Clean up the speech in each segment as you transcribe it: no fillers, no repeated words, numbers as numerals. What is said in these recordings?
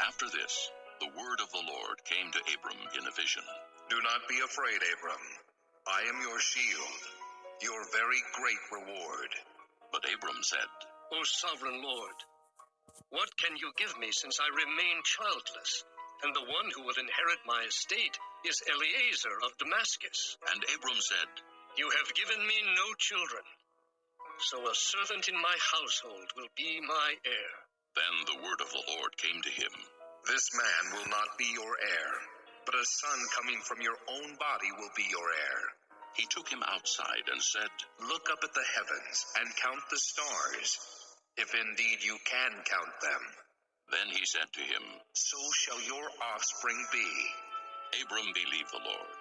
After this, the word of the Lord came to Abram in a vision. Do not be afraid, Abram. I am your shield, your very great reward. But Abram said, O sovereign Lord, what can you give me since I remain childless, and the one who will inherit my estate is Eliezer of Damascus? And Abram said, You have given me no children, so a servant in my household will be my heir. Then the word of the Lord came to him. This man will not be your heir, but a son coming from your own body will be your heir. He took him outside and said, Look up at the heavens and count the stars, if indeed you can count them. Then he said to him, So shall your offspring be. Abram believed the Lord,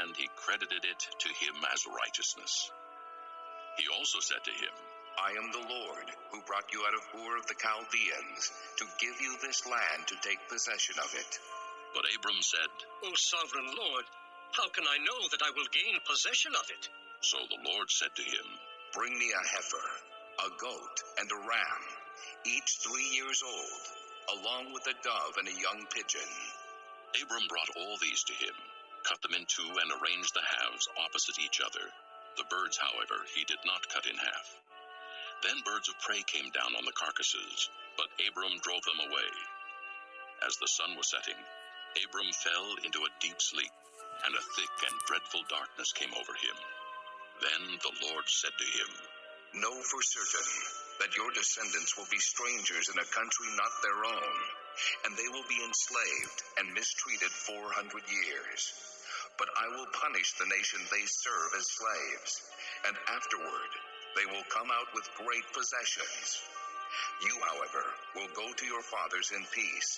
and he credited it to him as righteousness. He also said to him, I am the Lord, who brought you out of Ur of the Chaldeans, to give you this land to take possession of it. But Abram said, O sovereign Lord, how can I know that I will gain possession of it? So the Lord said to him, Bring me a heifer, a goat, and a ram, each 3 years old, along with a dove and a young pigeon. Abram brought all these to him, cut them in two, and arranged the halves opposite each other. The birds, however, he did not cut in half. Then birds of prey came down on the carcasses, but Abram drove them away. As the sun was setting, Abram fell into a deep sleep, and a thick and dreadful darkness came over him. Then the Lord said to him, Know for certain that your descendants will be strangers in a country not their own, and they will be enslaved and mistreated 400 years. But I will punish the nation they serve as slaves, and afterward they will come out with great possessions. You, however, will go to your fathers in peace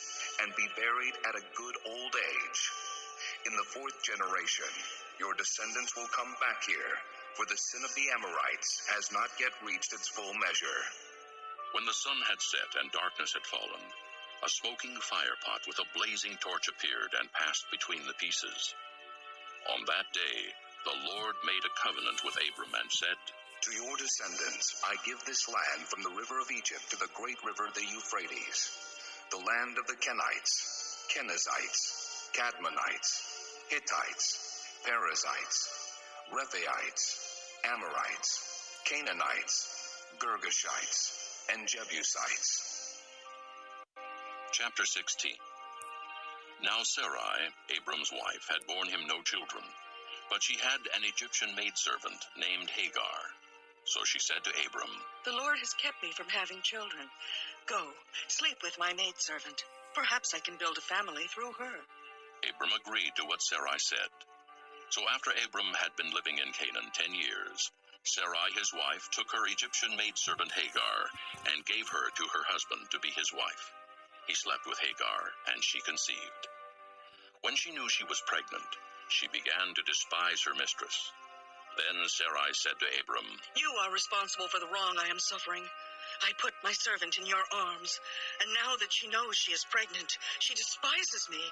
and be buried at a good old age. In the 4th generation, your descendants will come back here, for the sin of the Amorites has not yet reached its full measure. When the sun had set and darkness had fallen, a smoking firepot with a blazing torch appeared and passed between the pieces. On that day, the Lord made a covenant with Abram and said, To your descendants I give this land from the river of Egypt to the great river the Euphrates, the land of the Kenites, Kenizzites, Cadmonites, Hittites, Perizzites, Rephaites, Amorites, Canaanites, Girgashites, and Jebusites. Chapter 16. Now Sarai, Abram's wife, had borne him no children, but she had an Egyptian maidservant named Hagar. So she said to Abram, The Lord has kept me from having children. Go, sleep with my maidservant. Perhaps I can build a family through her. Abram agreed to what Sarai said. So after Abram had been living in Canaan 10 years, Sarai his wife took her Egyptian maidservant Hagar and gave her to her husband to be his wife. He slept with Hagar, and she conceived. When she knew she was pregnant, she began to despise her mistress. Then Sarai said to Abram, You are responsible for the wrong I am suffering. I put my servant in your arms, and now that she knows she is pregnant, she despises me.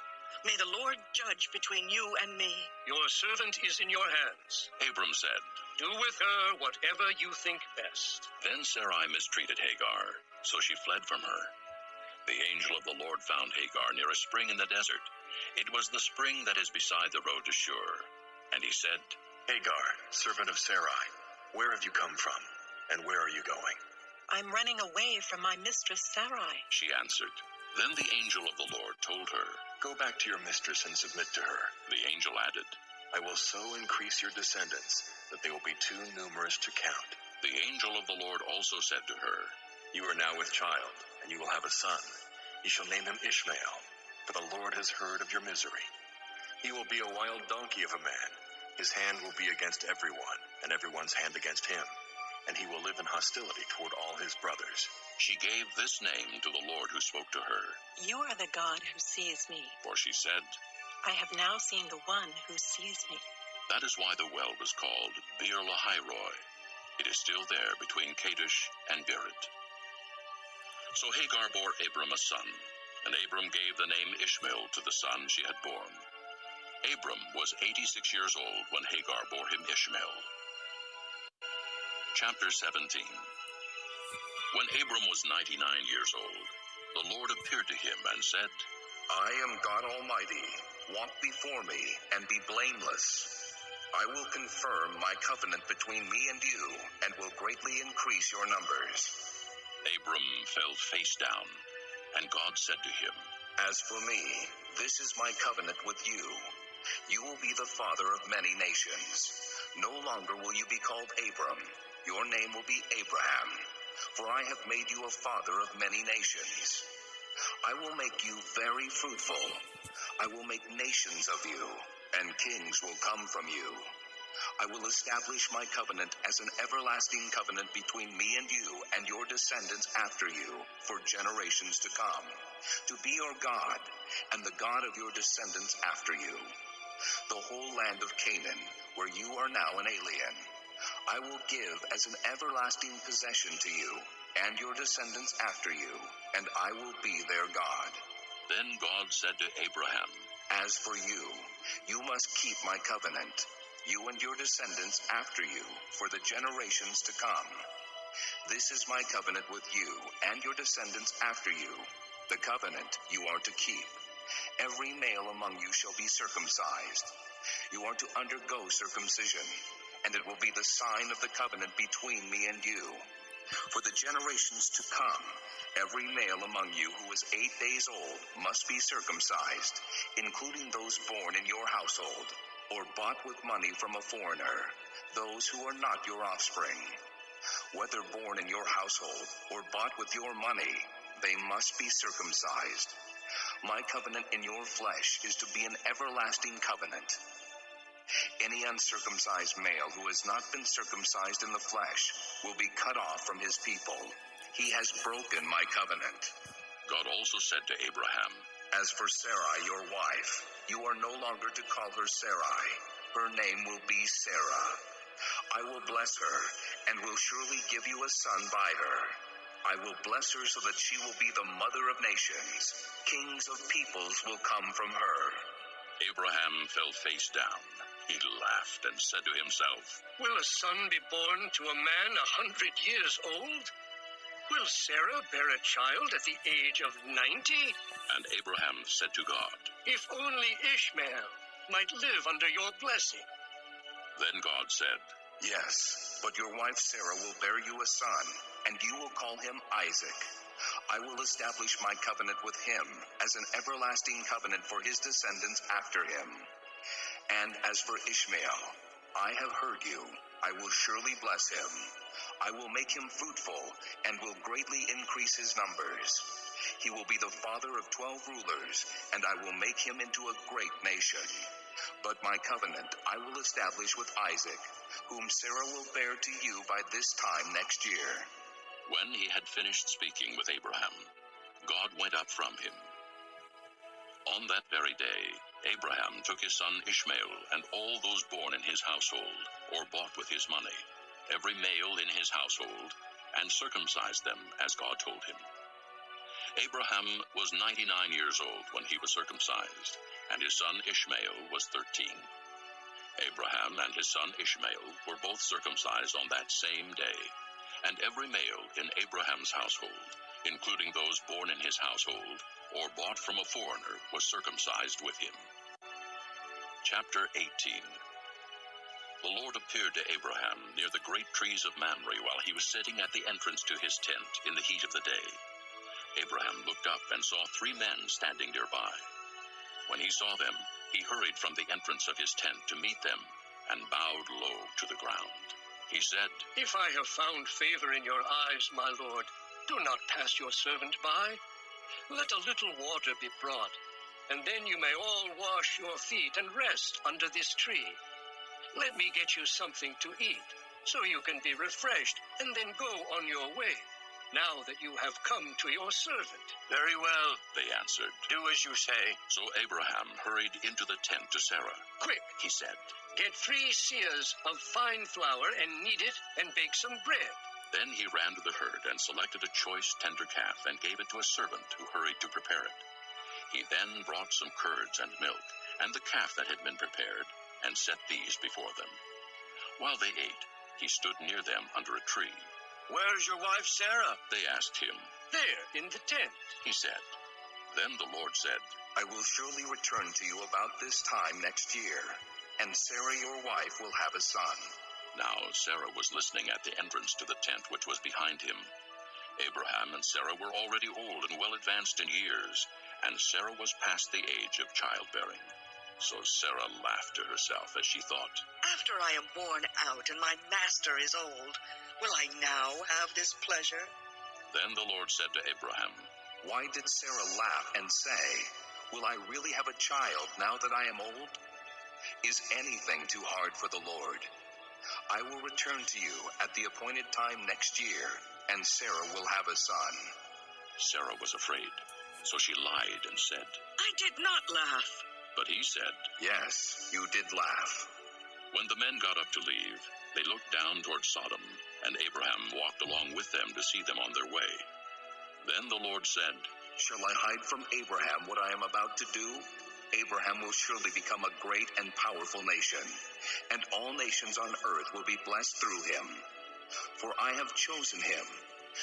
May the Lord judge between you and me. Your servant is in your hands. Abram said, Do with her whatever you think best. Then Sarai mistreated Hagar, so she fled from her. The angel of the Lord found Hagar near a spring in the desert. It was the spring that is beside the road to Shur. And he said, Hagar, servant of Sarai, where have you come from, and where are you going? I'm running away from my mistress Sarai. She answered. Then the angel of the Lord told her, Go back to your mistress and submit to her. The angel added, I will so increase your descendants that they will be too numerous to count. The angel of the Lord also said to her, You are now with child, and you will have a son. You shall name him Ishmael, for the Lord has heard of your misery. He will be a wild donkey of a man. His hand will be against everyone, and everyone's hand against him, and he will live in hostility toward all his brothers. She gave this name to the Lord who spoke to her. You are the God who sees me. For she said, I have now seen the one who sees me. That is why the well was called Beer Lahairoi. It is still there between Kadesh and Berit. So Hagar bore Abram a son, and Abram gave the name Ishmael to the son she had born. Abram was 86 years old when Hagar bore him Ishmael. Chapter 17. When Abram was 99 years old, The Lord appeared to him and said, I am God Almighty. Walk before me and be blameless. I will confirm my covenant between me and you, and will greatly increase your numbers. Abram fell face down, and God said to him, As for me, this is my covenant with you. You will be the father of many nations. No longer will you be called Abram. Your name will be Abraham, for I have made you a father of many nations. I will make you very fruitful. I will make nations of you, and kings will come from you. I will establish my covenant as an everlasting covenant between me and you and your descendants after you for generations to come, to be your God and the God of your descendants after you. The whole land of Canaan, where you are now an alien, I will give as an everlasting possession to you and your descendants after you, and I will be their God. Then God said to Abraham, As for you, you must keep my covenant, you and your descendants after you, for the generations to come. This is my covenant with you and your descendants after you, the covenant you are to keep. Every male among you shall be circumcised. You are to undergo circumcision, and it will be the sign of the covenant between me and you. For the generations to come, every male among you who is 8 days old must be circumcised, including those born in your household, or bought with money from a foreigner, those who are not your offspring. Whether born in your household or bought with your money, they must be circumcised. My covenant in your flesh is to be an everlasting covenant. Any uncircumcised male who has not been circumcised in the flesh will be cut off from his people. He has broken my covenant. God also said to Abraham, As for Sarai, your wife, you are no longer to call her Sarai. Her name will be Sarah. I will bless her, and will surely give you a son by her. I will bless her so that she will be the mother of nations. Kings of peoples will come from her. Abraham fell face down. He laughed and said to himself, Will a son be born to a man 100 years old? Will Sarah bear a child at the age of 90? And Abraham said to God, If only Ishmael might live under your blessing. Then God said, Yes, but your wife Sarah will bear you a son, and you will call him Isaac. I will establish my covenant with him as an everlasting covenant for his descendants after him. And as for Ishmael, I have heard you. I will surely bless him. I will make him fruitful and will greatly increase his numbers. He will be the father of 12 rulers, and I will make him into a great nation. But my covenant I will establish with Isaac, whom Sarah will bear to you by this time next year. When he had finished speaking with Abraham, God went up from him. On that very day, Abraham took his son Ishmael and all those born in his household, or bought with his money, every male in his household, and circumcised them as God told him. Abraham was 99 years old when he was circumcised, and his son Ishmael was 13. Abraham and his son Ishmael were both circumcised on that same day, and every male in Abraham's household, including those born in his household, or bought from a foreigner, was circumcised with him. Chapter 18. The Lord appeared to Abraham near the great trees of Mamre while he was sitting at the entrance to his tent in the heat of the day. Abraham looked up and saw 3 men standing nearby. When he saw them, he hurried from the entrance of his tent to meet them and bowed low to the ground. He said, If I have found favor in your eyes, my lord, do not pass your servant by. Let a little water be brought, and then you may all wash your feet and rest under this tree. Let me get you something to eat, so you can be refreshed, and then go on your way, now that you have come to your servant. Very well, they answered. do as you say. So Abraham hurried into the tent to Sarah. Quick, He said, get 3 seahs of fine flour and knead it and bake some bread. Then he ran to the herd and selected a choice tender calf and gave it to a servant who hurried to prepare it. He then brought some curds and milk and the calf that had been prepared and set these before them. While they ate, he stood near them under a tree. Where is your wife Sarah? They asked him. There, in the tent, he said. Then the Lord said, I will surely return to you about this time next year, and Sarah your wife will have a son. Now Sarah was listening at the entrance to the tent which was behind him. Abraham and Sarah were already old and well advanced in years, and Sarah was past the age of childbearing. So Sarah laughed to herself as she thought, After I am worn out and my master is old, will I now have this pleasure? Then the Lord said to Abraham, Why did Sarah laugh and say, Will I really have a child now that I am old? Is anything too hard for the Lord? I will return to you at the appointed time next year, and Sarah will have a son. Sarah was afraid, so she lied and said, I did not laugh. But he said, Yes, you did laugh. When the men got up to leave, they looked down toward Sodom, and Abraham walked along with them to see them on their way. Then the Lord said, Shall I hide from Abraham what I am about to do? Abraham will surely become a great and powerful nation, and all nations on earth will be blessed through him. For I have chosen him,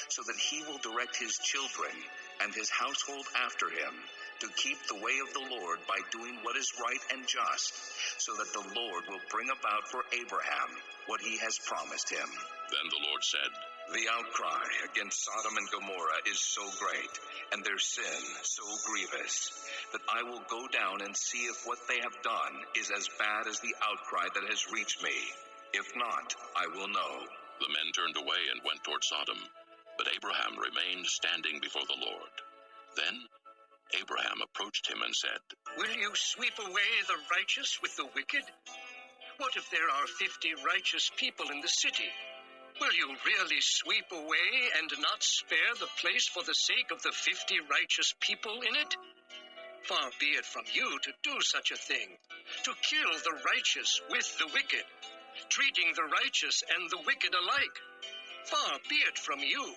so that he will direct his children and his household after him, to keep the way of the Lord by doing what is right and just, so that the Lord will bring about for Abraham what he has promised him. Then the Lord said, The outcry against Sodom and Gomorrah is so great, and their sin so grievous, that I will go down and see if what they have done is as bad as the outcry that has reached me. If not, I will know. The men turned away and went toward Sodom, but Abraham remained standing before the Lord. Then Abraham approached him and said, will you sweep away the righteous with the wicked? What if there are 50 righteous people in the city? Will you really sweep away and not spare the place for the sake of the 50 righteous people in it? Far be it from you to do such a thing, to kill the righteous with the wicked, treating the righteous and the wicked alike. Far be it from you.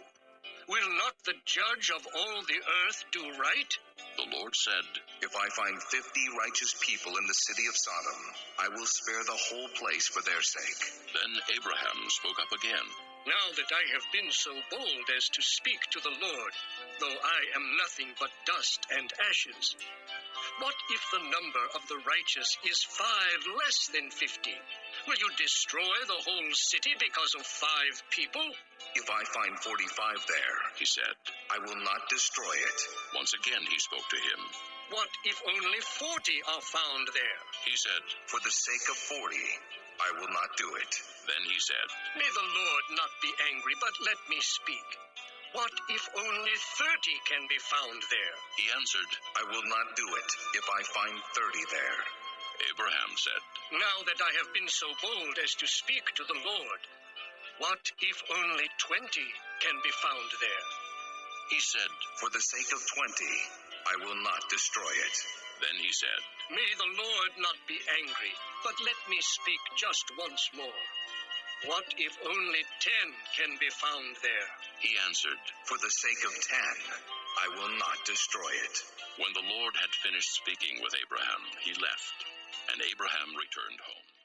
Will not the judge of all the earth do right? The Lord said, If I find 50 righteous people in the city of Sodom, I will spare the whole place for their sake. Then Abraham spoke up again. Now that I have been so bold as to speak to the Lord, though I am nothing but dust and ashes, what if the number of the righteous is 5 less than 50? Will you destroy the whole city because of 5 people? If I find 45 there, He said. I will not destroy it. Once again he spoke to him. What if only 40 are found there? He said. For the sake of 40, I will not do it. Then he said, May the Lord not be angry, but let me speak. What if only 30 can be found there? He answered. I will not do it if I find 30 there. Abraham said, Now that I have been so bold as to speak to the Lord, what if only 20 can be found there? He said. For the sake of 20, I will not destroy it. Then he said, May the Lord not be angry, but let me speak just once more. What if only 10 can be found there? He answered. For the sake of 10, I will not destroy it. When the Lord had finished speaking with Abraham, he left, and Abraham returned home.